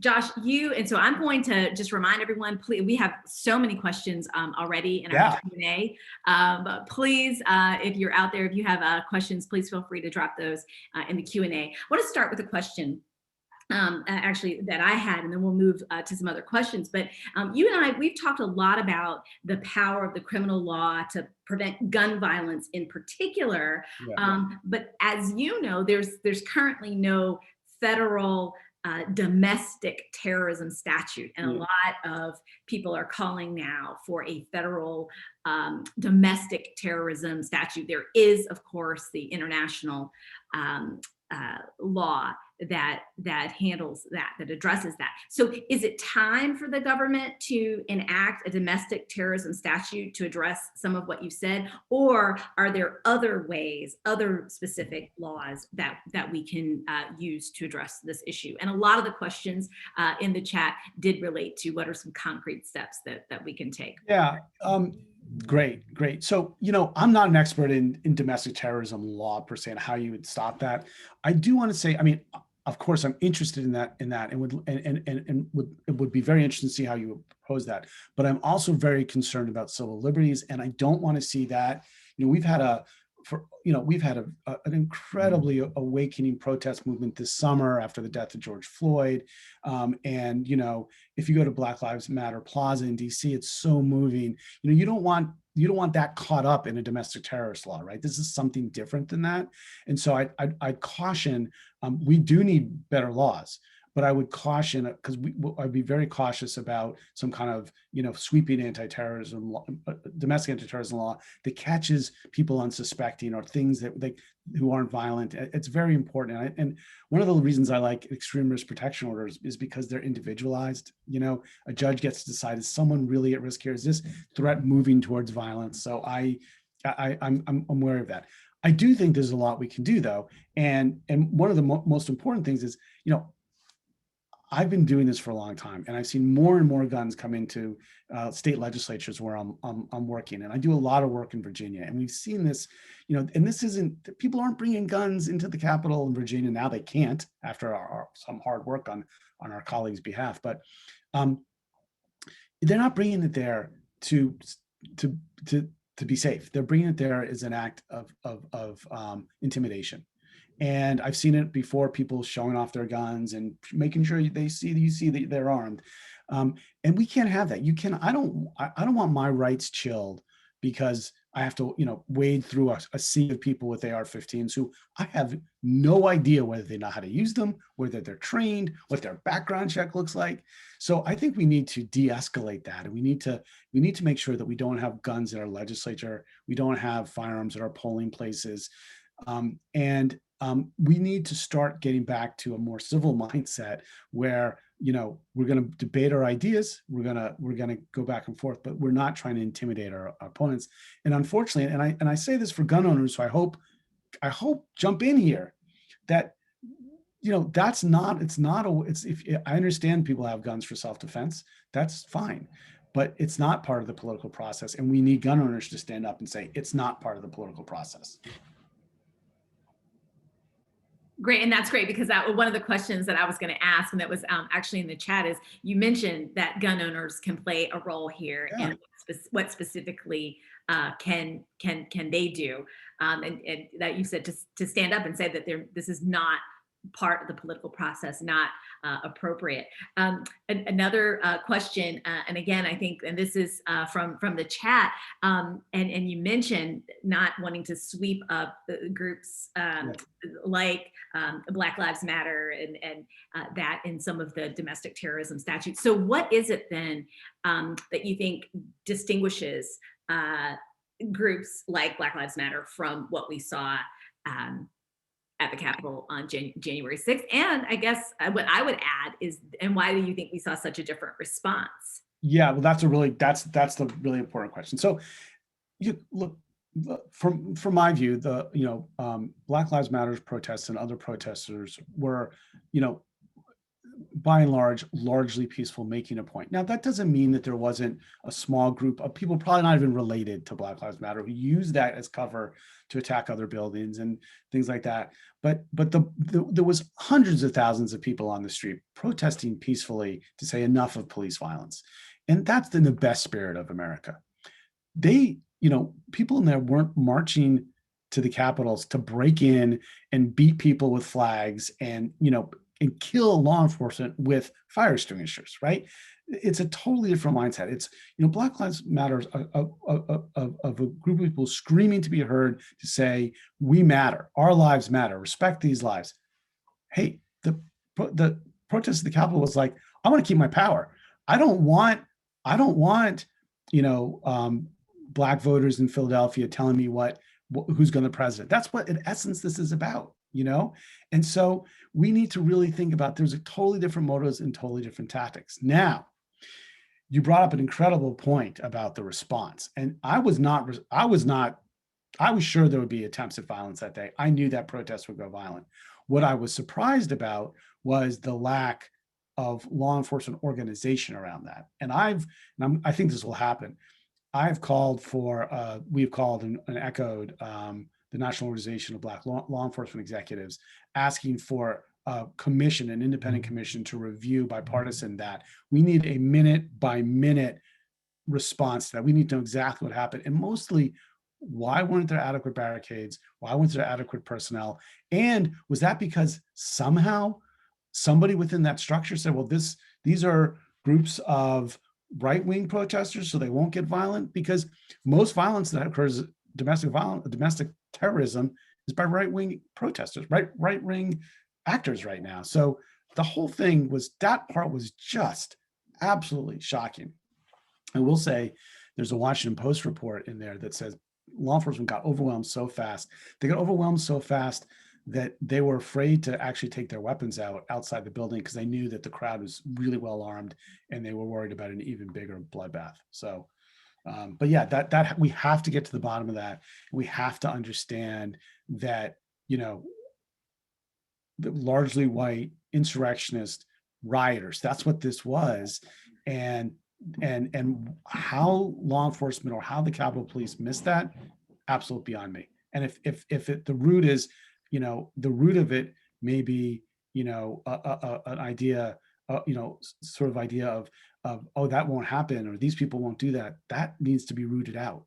Josh, and so I'm going to just remind everyone, please, we have so many questions already in our Q&A, but please, if you're out there, if you have questions, please feel free to drop those in the Q&A. I want to start with a question actually that I had, and then we'll move to some other questions. But you and I, we've talked a lot about the power of the criminal law to prevent gun violence in particular. But as you know, there's currently no federal domestic terrorism statute, and a lot of people are calling now for a federal domestic terrorism statute. There is, of course, the international law that handles that addresses that. So is it time for the government to enact a domestic terrorism statute to address some of what you said, or are there other ways, other specific laws that we can use to address this issue? And a lot of the questions in the chat did relate to what are some concrete steps that we can take. Yeah. Great. So, I'm not an expert in domestic terrorism law per se and how you would stop that. I do want to say, of course, I'm interested in that, and it would be very interesting to see how you would propose that. But I'm also very concerned about civil liberties, and I don't want to see that. We've had an incredibly awakening protest movement this summer after the death of George Floyd. And if you go to Black Lives Matter Plaza in DC, it's so moving. You don't want that caught up in a domestic terrorist law, right? This is something different than that. And so I'd caution, we do need better laws. But I would caution, because I'd be very cautious about some kind of, sweeping anti-terrorism law, domestic anti-terrorism law that catches people unsuspecting or things who aren't violent. It's very important. And one of the reasons I like extreme risk protection orders is because they're individualized. A judge gets to decide, is someone really at risk here? Is this threat moving towards violence? So I'm aware of that. I do think there's a lot we can do, though. And one of the most important things is, I've been doing this for a long time, and I've seen more and more guns come into state legislatures where I'm working, and I do a lot of work in Virginia, and we've seen this, and this isn't, people aren't bringing guns into the Capitol in Virginia now. They can't after some hard work on our colleagues' behalf, but they're not bringing it there to be safe. They're bringing it there as an act of intimidation. And I've seen it before, people showing off their guns and making sure you see that they're armed. And we can't have that. I don't want my rights chilled because I have to, wade through a sea of people with AR-15s who I have no idea whether they know how to use them, whether they're trained, what their background check looks like. So I think we need to de-escalate that. And we need to make sure that we don't have guns in our legislature. We don't have firearms at our polling places. We need to start getting back to a more civil mindset where, we're going to debate our ideas. We're going to go back and forth, but we're not trying to intimidate our opponents. And unfortunately, and I say this for gun owners, so I hope jump in here, that, I understand people have guns for self-defense. That's fine, but it's not part of the political process. And we need gun owners to stand up and say, it's not part of the political process. Great, and that's great because that one of the questions that I was going to ask, and that was actually in the chat, is you mentioned that gun owners can play a role here, Yeah. and what specifically can they do, and that you said to stand up and say that this is not part of the political process, not appropriate. Another question, and again, I think, and this is from the chat, and you mentioned not wanting to sweep up groups Yeah. like Black Lives Matter and that in some of the domestic terrorism statutes. So what is it then that you think distinguishes groups like Black Lives Matter from what we saw at the Capitol on January 6th? And I guess what I would add is, and why do you think we saw such a different response? Yeah, well, that's the really important question. So you look, from my view, Black Lives Matter protests and other protesters were, by and large, largely peaceful, making a point. Now, that doesn't mean that there wasn't a small group of people, probably not even related to Black Lives Matter, who used that as cover to attack other buildings and things like that. But there was hundreds of thousands of people on the street protesting peacefully to say enough of police violence. And that's in the best spirit of America. People in there weren't marching to the Capitals to break in and beat people with flags and kill law enforcement with fire extinguishers, right? It's a totally different mindset. It's, Black Lives Matter of a group of people screaming to be heard, to say, we matter, our lives matter, respect these lives. Hey, the protest at the Capitol was like, I want to keep my power. I don't want, Black voters in Philadelphia telling me who's going to be president. That's what, in essence, this is about. And so we need to really think about, there's a totally different motives and totally different tactics. Now, you brought up an incredible point about the response, and I was sure there would be attempts at violence that day. I knew that protests would go violent. What I was surprised about was the lack of law enforcement organization around that. And I think this will happen. We've called and echoed the National Organization of Black Law Enforcement Executives, asking for a commission, an independent commission, to review bipartisan that. We need a minute by minute response to that. We need to know exactly what happened, and mostly, why weren't there adequate barricades? Why weren't there adequate personnel? And was that because somehow somebody within that structure said, well, these are groups of right-wing protesters, so they won't get violent? Because most violence that occurs, domestic terrorism, is by right-wing protesters, right-wing actors right now. So the whole thing that part was just absolutely shocking. I will say there's a Washington Post report in there that says law enforcement got overwhelmed so fast. They got overwhelmed so fast that they were afraid to actually take their weapons outside the building, because they knew that the crowd was really well armed and they were worried about an even bigger bloodbath. So, but yeah, that we have to get to the bottom of that. We have to understand that, the largely white insurrectionist rioters, that's what this was. And how law enforcement or how the Capitol Police missed that, absolutely beyond me. And if the root is, the root of it may be, an idea, sort of idea of, oh, that won't happen, or these people won't do that. That needs to be rooted out.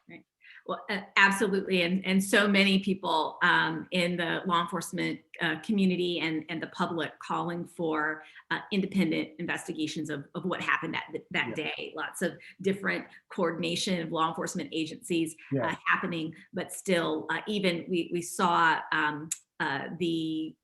Right. Well, absolutely. And so many people in the law enforcement community and the public calling for independent investigations of what happened that day. Lots of different coordination of law enforcement agencies happening, but still, even we saw the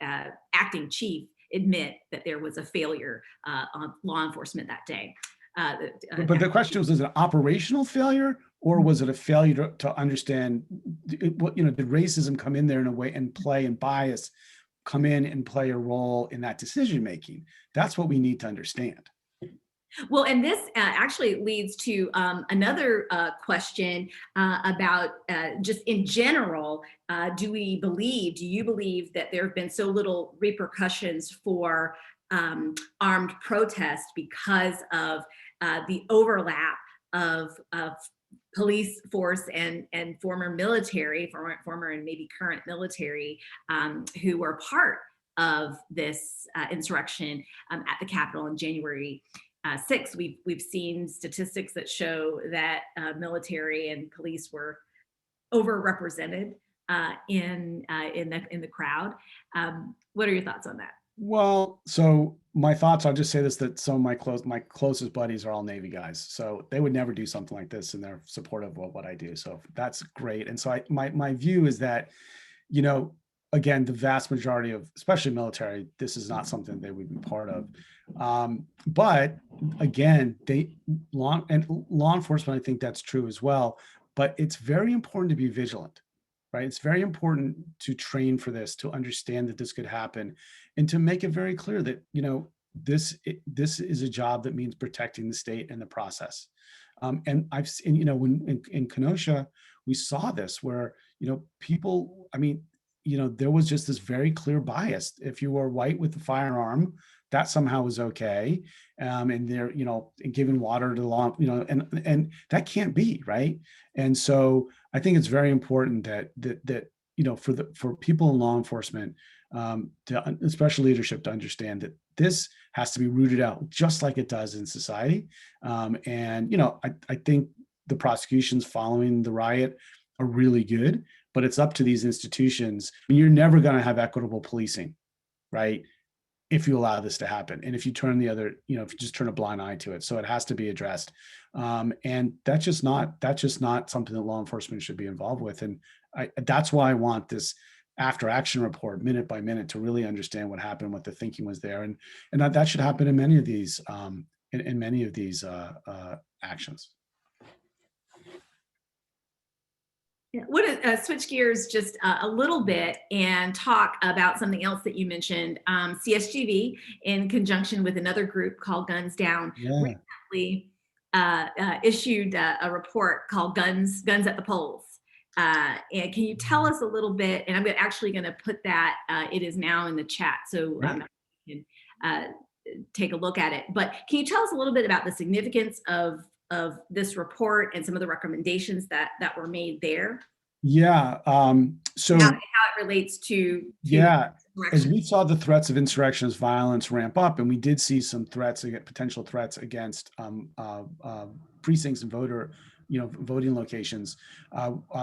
acting chief admit that there was a failure on law enforcement that day. But the question was it an operational failure, or was it a failure to understand did racism come in there in a way, and play, and bias come in and play a role in that decision making? That's what we need to understand. Well, and this actually leads to another question about just in general, do you believe that there have been so little repercussions for armed protest because of the overlap of police force and former military, former and maybe current military, who were part of this insurrection at the Capitol on January 6th. We've seen statistics that show that military and police were overrepresented in the crowd. What are your thoughts on that? Well, so my thoughts, I'll just say this, that some of my closest buddies are all Navy guys. So they would never do something like this, and they're supportive of what I do. So that's great. And so my view is that, you know, again, the vast majority of, especially military, this is not something they would be part of. But again, law enforcement, I think that's true as well. But it's very important to be vigilant, right? It's very important to train for this, to understand that this could happen, and to make it very clear that, you know, this is a job that means protecting the state and the process. And I've seen, you know, when in Kenosha, we saw this where, you know, people, I mean, you know, there was just this very clear bias. If you were white with a firearm, that somehow was okay. And they're, you know, giving water to the law, you know, and that can't be, right. And so I think it's very important that you know, for people in law enforcement, especially leadership, to understand that this has to be rooted out just like it does in society. And you know, I think the prosecutions following the riot are really good, but it's up to these institutions. I mean, you're never going to have equitable policing, right, if you allow this to happen, and if you turn the other, you know, if you just turn a blind eye to it. So it has to be addressed, and that's just not something that law enforcement should be involved with. And that's why I want this after action report, minute by minute, to really understand what happened, what the thinking was there, and that should happen in many of these actions. Yeah. Want to switch gears just a little bit and talk about something else that you mentioned. CSGV, in conjunction with another group called Guns Down, Yeah. recently issued a report called Guns at the Polls. And can you tell us a little bit? And I'm actually going to put that. It is now in the chat, so you can take a look at it. But can you tell us a little bit about the significance of this report and some of the recommendations that were made there? Yeah. So how it relates to yeah, as we saw the threats of insurrectionist violence ramp up, and we did see some threats, potential threats against precincts and voting locations,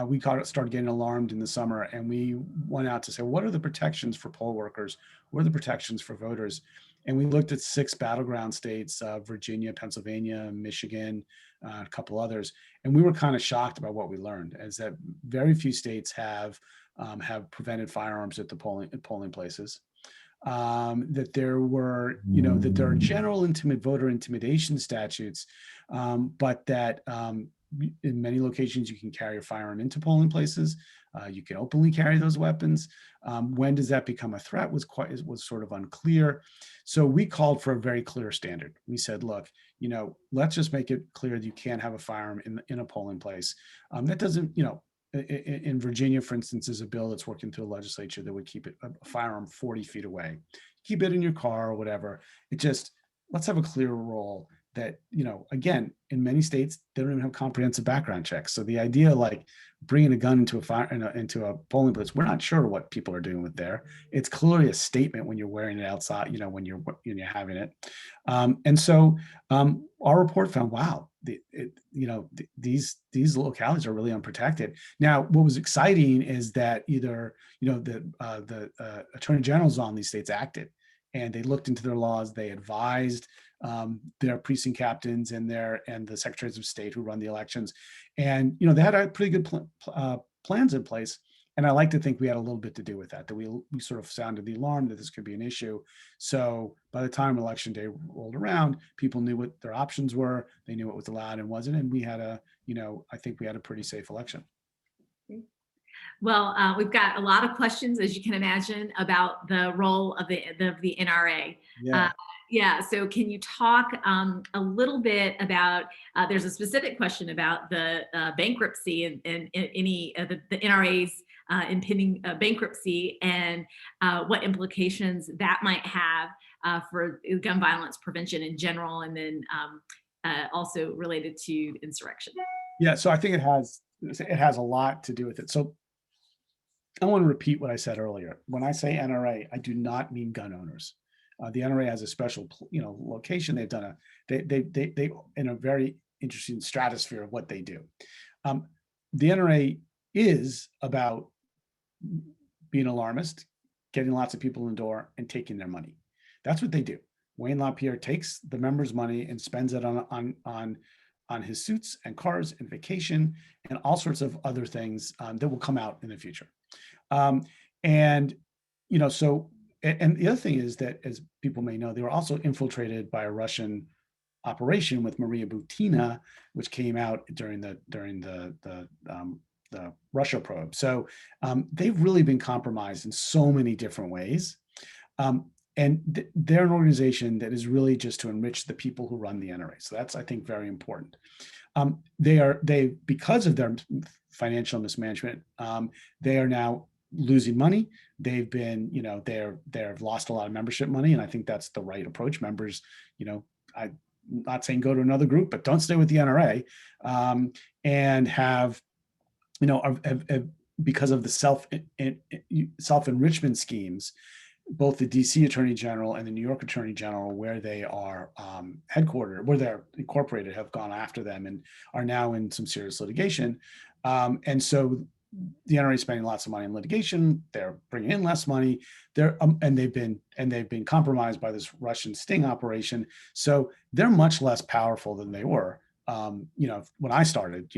we started getting alarmed in the summer, and we went out to say, what are the protections for poll workers? What are the protections for voters? And we looked at 6 battleground states, Virginia, Pennsylvania, Michigan, a couple others. And we were kind of shocked about what we learned, is that very few states have prevented firearms at the polling places. That there were, you know, that there are general voter intimidation statutes, but that in many locations you can carry a firearm into polling places. You can openly carry those weapons. When does that become a threat was sort of unclear. So we called for a very clear standard. We said, look, you know, let's just make it clear that you can't have a firearm in a polling place. That doesn't, you know, in Virginia, for instance, there's a bill that's working through the legislature that would keep a firearm 40 feet away. Keep it in your car or whatever. Let's have a clear rule that, you know, again, in many states, they don't even have comprehensive background checks. So the idea, like bringing a gun into a polling place, we're not sure what people are doing with there. It's clearly a statement when you're wearing it outside, you know, when you're having it. And so our report found, wow, these localities are really unprotected. Now, what was exciting is that either, you know, the attorney generals on these states acted, and they looked into their laws. They advised their precinct captains and the secretaries of state who run the elections, and you know, they had a pretty good plans in place. And I like to think we had a little bit to do with that. That we sort of sounded the alarm that this could be an issue. So by the time election day rolled around, people knew what their options were. They knew what was allowed and wasn't, and we had I think we had a pretty safe election. Well, we've got a lot of questions, as you can imagine, about the role of the NRA. Yeah. So can you talk a little bit about, there's a specific question about the bankruptcy and any of the NRA's impending bankruptcy, and what implications that might have for gun violence prevention in general, and then also related to insurrection. Yeah, so I think it has a lot to do with it. So I want to repeat what I said earlier. When I say NRA, I do not mean gun owners. The NRA has a special, location. They've done they in a very interesting stratosphere of what they do. Um, the NRA is about being alarmist, getting lots of people in the door, and taking their money. That's what they do. Wayne LaPierre takes the members' money and spends it on his suits and cars and vacation and all sorts of other things that will come out in the future. Um, and so and the other thing is that, as people may know, they were also infiltrated by a Russian operation with Maria Butina, which came out during the Russia probe. So they've really been compromised in so many different ways. And they're an organization that is really just to enrich the people who run the NRA. So that's, I think, very important. They because of their financial mismanagement, they are now losing money. They've been, they've lost a lot of membership money, and I think that's the right approach. Members, I'm not saying go to another group, but don't stay with the NRA, and have because of the self-enrichment schemes, both the DC Attorney General and the New York Attorney General, where they are headquartered, where they're incorporated, have gone after them and are now in some serious litigation. And so the NRA is spending lots of money in litigation. They're bringing in less money. And they've been compromised by this Russian sting operation. So they're much less powerful than they were. When I started,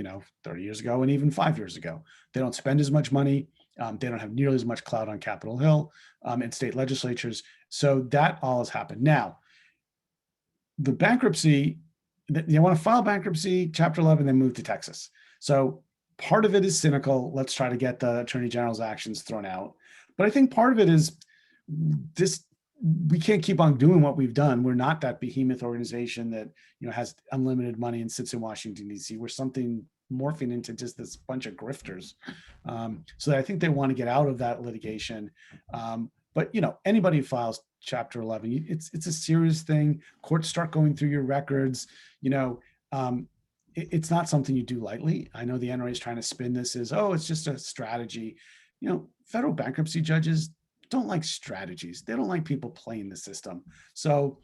30 years ago, and even 5 years ago. They don't spend as much money. They don't have nearly as much clout on Capitol Hill and state legislatures. So that all has happened. Now, the bankruptcy, they want to file bankruptcy, Chapter 11, then move to Texas. So part of it is cynical. Let's try to get the Attorney General's actions thrown out. But I think part of it is this. We can't keep on doing what we've done. We're not that behemoth organization that has unlimited money and sits in Washington, D.C. We're something morphing into just this bunch of grifters. So I think they want to get out of that litigation. But anybody who files Chapter 11, it's a serious thing. Courts start going through your records. It's not something you do lightly. I know the NRA is trying to spin this as, it's just a strategy. Federal bankruptcy judges don't like strategies. They don't like people playing the system. So,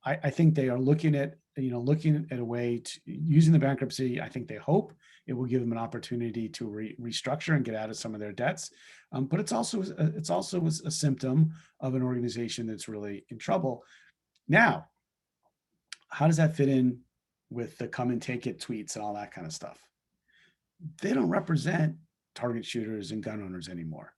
I think they are looking at a way to using the bankruptcy. I think they hope it will give them an opportunity to restructure and get out of some of their debts. But it's also a symptom of an organization that's really in trouble. Now, how does that fit in with the come and take it tweets and all that kind of stuff? They don't represent target shooters and gun owners anymore.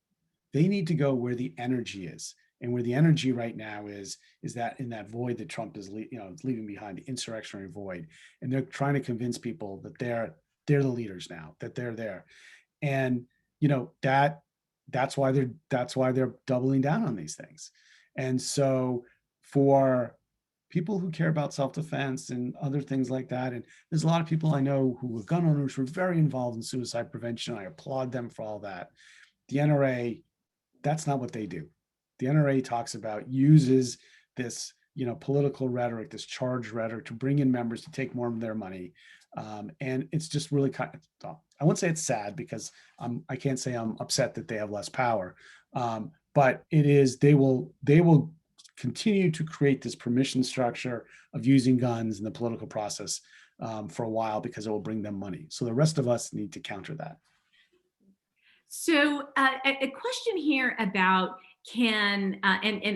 They need to go where the energy is. And where the energy right now is that in that void that Trump is leaving behind, the insurrectionary void. And they're trying to convince people that they're the leaders now, that they're there. And that's why they're doubling down on these things. And so for people who care about self-defense and other things like that, and there's a lot of people I know who are gun owners who are very involved in suicide prevention. I applaud them for all that. The NRA, that's not what they do. The NRA uses this, political rhetoric, this charged rhetoric to bring in members to take more of their money. And it's just really I won't say it's sad because I can't say I'm upset that they have less power. But it is, they will continue to create this permission structure of using guns in the political process for a while because it will bring them money. So the rest of us need to counter that. So a question here about and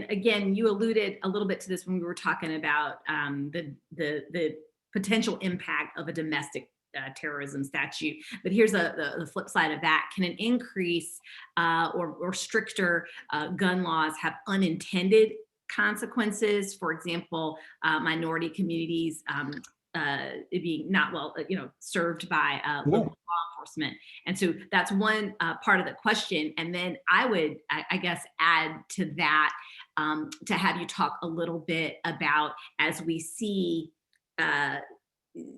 again, you alluded a little bit to this when we were talking about the potential impact of a domestic terrorism statute. But here's the flip side of that. Can an increase or stricter gun laws have unintended consequences? For example, minority communities being not well, served by local law enforcement. And so that's one part of the question. And then I would, I guess, add to that to have you talk a little bit about, as we see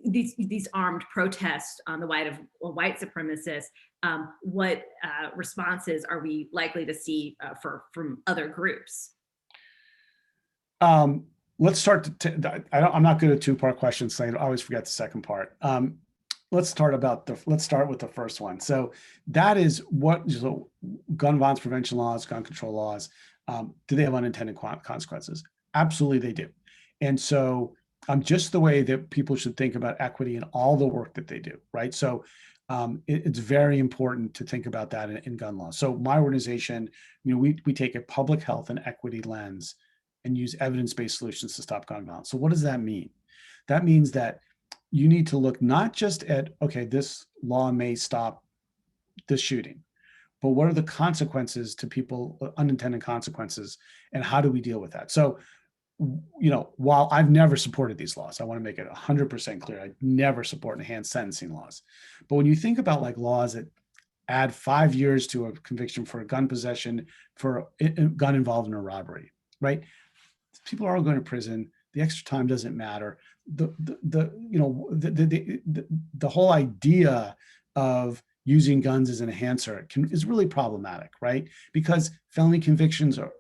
these armed protests on the white supremacists, what responses are we likely to see from other groups? Let's start I'm not good at two-part questions, so I always forget the second part. let's start with the first one. So that is so gun violence prevention laws, gun control laws, do they have unintended consequences? Absolutely they do. And so just the way that people should think about equity in all the work that they do, right? So it's very important to think about that in gun law. So my organization, we take a public health and equity lens and use evidence-based solutions to stop gun violence. So what does that mean? That means that you need to look not just at, okay, this law may stop this shooting, but what are the consequences to people, unintended consequences, and how do we deal with that? So, while I've never supported these laws, I want to make it 100% clear, I never support enhanced sentencing laws. But when you think about like laws that add 5 years to a conviction for a gun possession, for a gun involved in a robbery, right? People are all going to prison. The extra time doesn't matter. The whole idea of using guns as an enhancer is really problematic, right? Because felony convictions are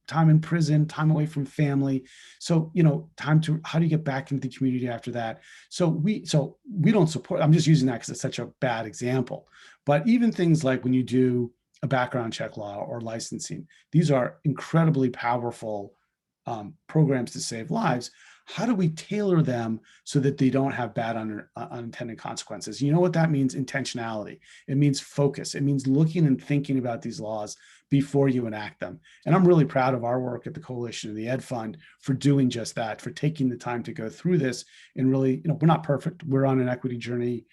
time in prison, time away from family. So, how do you get back into the community after that? So we don't support, I'm just using that because it's such a bad example. But even things like when you do a background check law or licensing, these are incredibly powerful programs to save lives. How do we tailor them so that they don't have bad unintended consequences? You know what that means? Intentionality. It means focus. It means looking and thinking about these laws before you enact them. And I'm really proud of our work at the Coalition of the Ed Fund for doing just that, for taking the time to go through this and really, we're not perfect. We're on an equity journey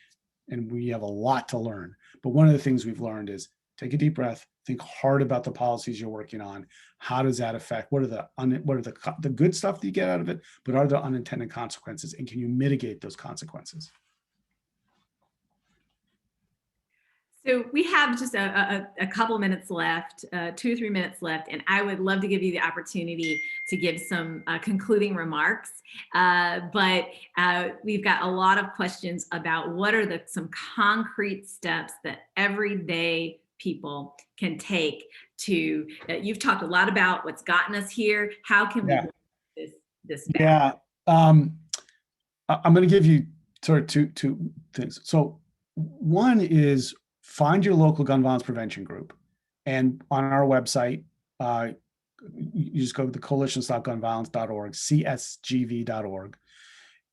and we have a lot to learn. But one of the things we've learned is take a deep breath, think hard about the policies you're working on. How does that affect? What are the good stuff that you get out of it? But are there unintended consequences? And can you mitigate those consequences? So we have just a couple minutes left, 2 or 3 minutes left, and I would love to give you the opportunity to give some concluding remarks. But we've got a lot of questions about what are some concrete steps that everyday people can take to, you've talked a lot about what's gotten us here. How can we this back? Yeah. I'm going to give you sort of two things. So one is find your local gun violence prevention group. And on our website, you just go to the coalition.gunviolence.org, csgv.org,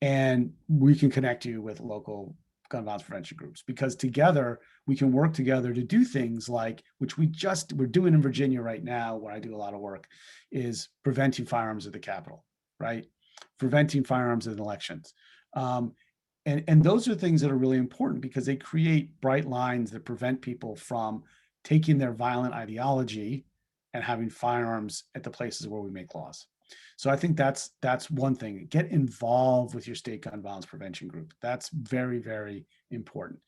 and we can connect you with local gun violence prevention groups, because together we can work together to do things like, which we're doing in Virginia right now, where I do a lot of work, is preventing firearms at the Capitol, right? Preventing firearms in elections. And those are things that are really important because they create bright lines that prevent people from taking their violent ideology and having firearms at the places where we make laws. So I think that's one thing. Get involved with your state gun violence prevention group. That's very, very important.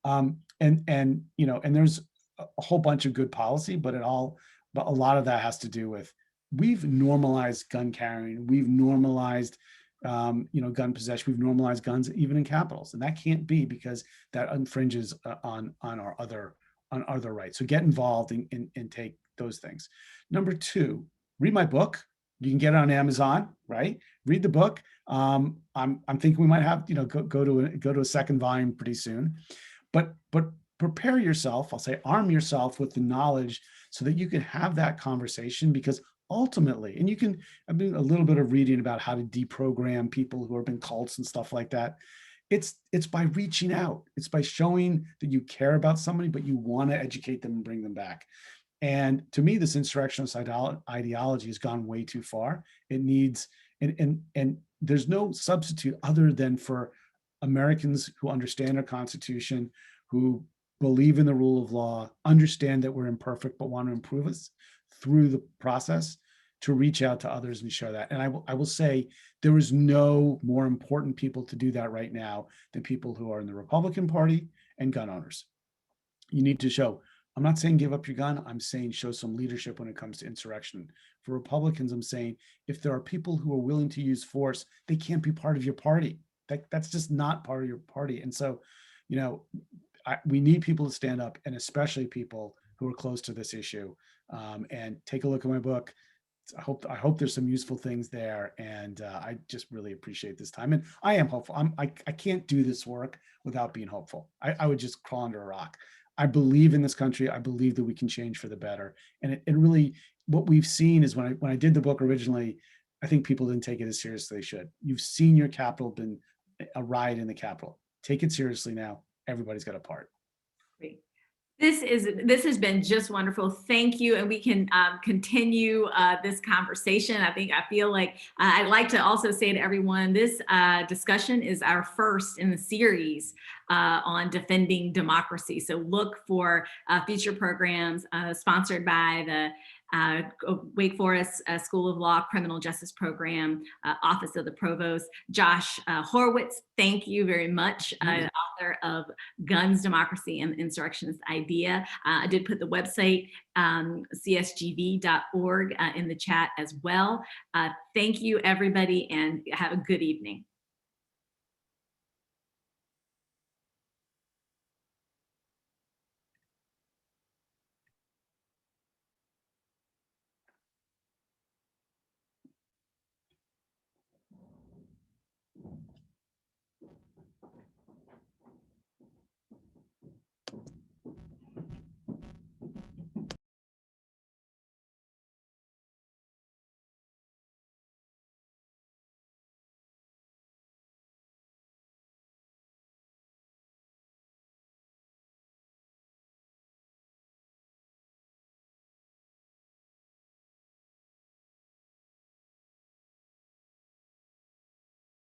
And there's a whole bunch of good policy, but a lot of that has to do with, we've normalized gun carrying. We've normalized gun possession. We've normalized guns even in capitals, and that can't be, because that infringes on our other rights. So get involved and take those things. Number two, read my book. You can get it on Amazon, right? Read the book. I'm thinking we might have go to a second volume pretty soon, but prepare yourself. I'll say arm yourself with the knowledge so that you can have that conversation, because ultimately, and I'm doing a little bit of reading about how to deprogram people who have been cults and stuff like that. It's by reaching out. It's by showing that you care about somebody, but you want to educate them and bring them back. And to me, this insurrectionist ideology has gone way too far. It needs, and there's no substitute other than for Americans who understand our Constitution, who believe in the rule of law, understand that we're imperfect, but want to improve us through the process, to reach out to others and show that. And I will say there is no more important people to do that right now than people who are in the Republican Party and gun owners. You need to show, I'm not saying give up your gun. I'm saying show some leadership when it comes to insurrection. For Republicans, I'm saying if there are people who are willing to use force, they can't be part of your party. That's just not part of your party. And so, we need people to stand up, and especially people who are close to this issue. And take a look at my book. I hope there's some useful things there, and I just really appreciate this time. And I am hopeful. I can't do this work without being hopeful. I would just crawl under a rock. I believe in this country. I believe that we can change for the better. And it really, what we've seen is when I did the book originally, I think people didn't take it as seriously as they should. You've seen your Capitol been a riot in the Capitol. Take it seriously now. Everybody's got a part. Great. This has been just wonderful. Thank you, and we can continue this conversation. I feel like I'd like to also say to everyone, this discussion is our first in the series on defending democracy. So look for future programs sponsored by the Wake Forest School of Law Criminal Justice Program, Office of the Provost. Josh Horwitz, thank you very much, author of Guns, Democracy, and the Insurrectionist Idea. I did put the website, csgv.org, in the chat as well. Thank you, everybody, and have a good evening.